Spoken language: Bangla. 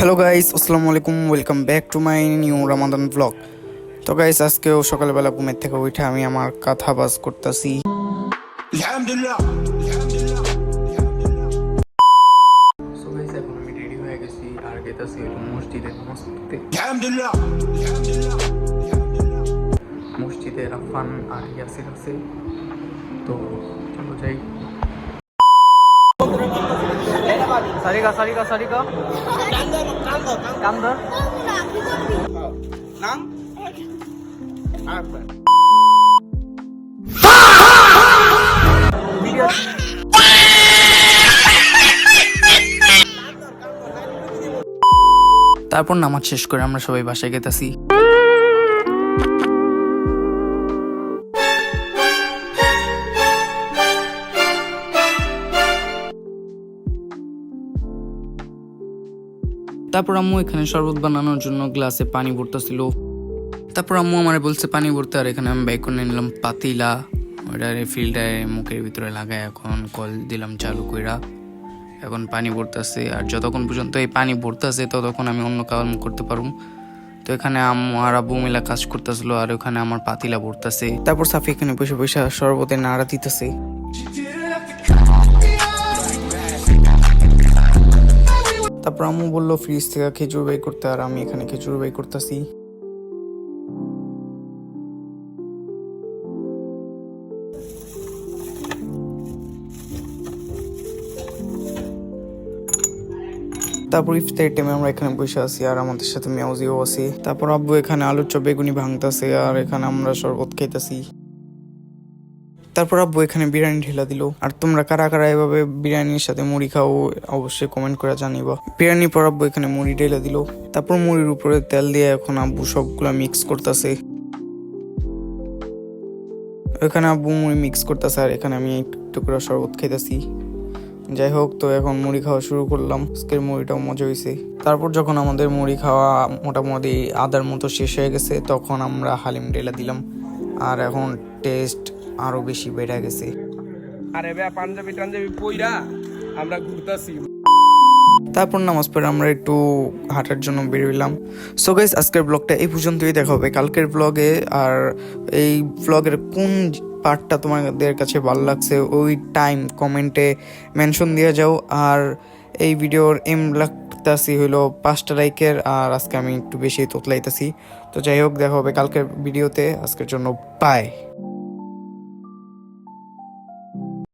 হ্যালো গাইস, আসসালামু আলাইকুম। Welcome back to my new Ramadan blog. তো গাইস, আজকেও সকালবেলা ঘুমের থেকে উঠে আমি আমার কথা বাজ করতেছি। সো গাইস, এখন আমি রেডি হয়ে গেছি আর গেতাছি মসজিদে নামাজ পড়তে। মসজিদে রাফান আর ইয়াসির আছে, তো চলো যাই। সারিকা সারিকা সারিকা কান্দর নাম তারপর নামাজ শেষ করে আমরা সবাই বাসায় গেতাছি। তারপর আম্মু এখানে শরবত বানানোর জন্য গ্লাসে পানি ভরতেছিল। তারপর আম্মু আমারে বলছে পানি ভরতে, আর এখানে আমি বাইক করে নিলাম পাতিলা, ওটার ফিল্টারে মুখের ভিতরে লাগায় এখন কল দিলাম চালু কইরা। এখন পানি ভরতেছে, আর যতক্ষণ পর্যন্ত এই পানি ভরতেছে ততক্ষণ আমি অন্য কাজ করতে পারবো। তো এখানে আম্মু আর আব্বু মিলা কাজ করতেছিল, আর ওখানে আমার পাতিলা ভরতেছে। তারপর সাফি এখানে বসে বসে শরবতে নাড়া দিতেছে। তারপর আম্মু বললো ফ্রিজ থেকে খেজুর বাই করতে, আর আমি এখানে খেজুর বাই করতেছি। তারপর ইফতারের টাইমে আমরা এখানে বসে আছি, আর আমাদের সাথে মেউজিও আছে। তারপর আব্বু এখানে আলুর চপ বেগুনি ভাঙতেছে, আর এখানে আমরা শরবত খাইতেছি। তারপর আব্বু এখানে বিরিয়ানি ঢেলা দিল। আর তোমরা কারা কারা এভাবে বিরিয়ানির সাথে মুড়ি খাও অবশ্যই কমেন্ট করে জানিবা। বিরিয়ানি পর আব্বু এখানে মুড়ি ঢেলা দিল। তারপর মুড়ির উপরে তেল দিয়ে এখন আব্বু সবগুলা মিক্স করতেছে। এখানে আব্বু মুড়ি মিক্স করতেছে, আর এখানে আমি একটু করে শরবত খাইতেছি। যাই হোক, তো এখন মুড়ি খাওয়া শুরু করলাম। আজকের মুড়িটাও মজা হয়েছে। তারপর যখন আমাদের মুড়ি খাওয়া মোটামুটি আদার মতো শেষ হয়ে গেছে, তখন আমরা হালিম ঢেলা দিলাম, আর এখন টেস্ট আরো বেশি বেড়ে গেছে। আরে ভাই, পাঞ্জাবি টাঞ্জাবি পইরা আমরা ঘুরতাছি। তারপর নামাজ পড়ে আমরা একটু হাঁটার জন্য বেরোইলাম। সো গাইস, আজকের ব্লগটা এই পর্যন্তই। দেখা হবে কালকের ব্লগে। আর এই ব্লগের কোন পার্টটা তোমাদের কাছে ভালো লাগছে ওই টাইম কমেন্টে মেনশন দিয়ে যাও। আর এই ভিডিওর এম লাগতাছি হইলো 5টা লাইকের, আর আজকে আমি একটু বেশি তোতলাইতেছি। তো যাই হোক, দেখা হবে কালকের ভিডিওতে। আজকের জন্য বাই।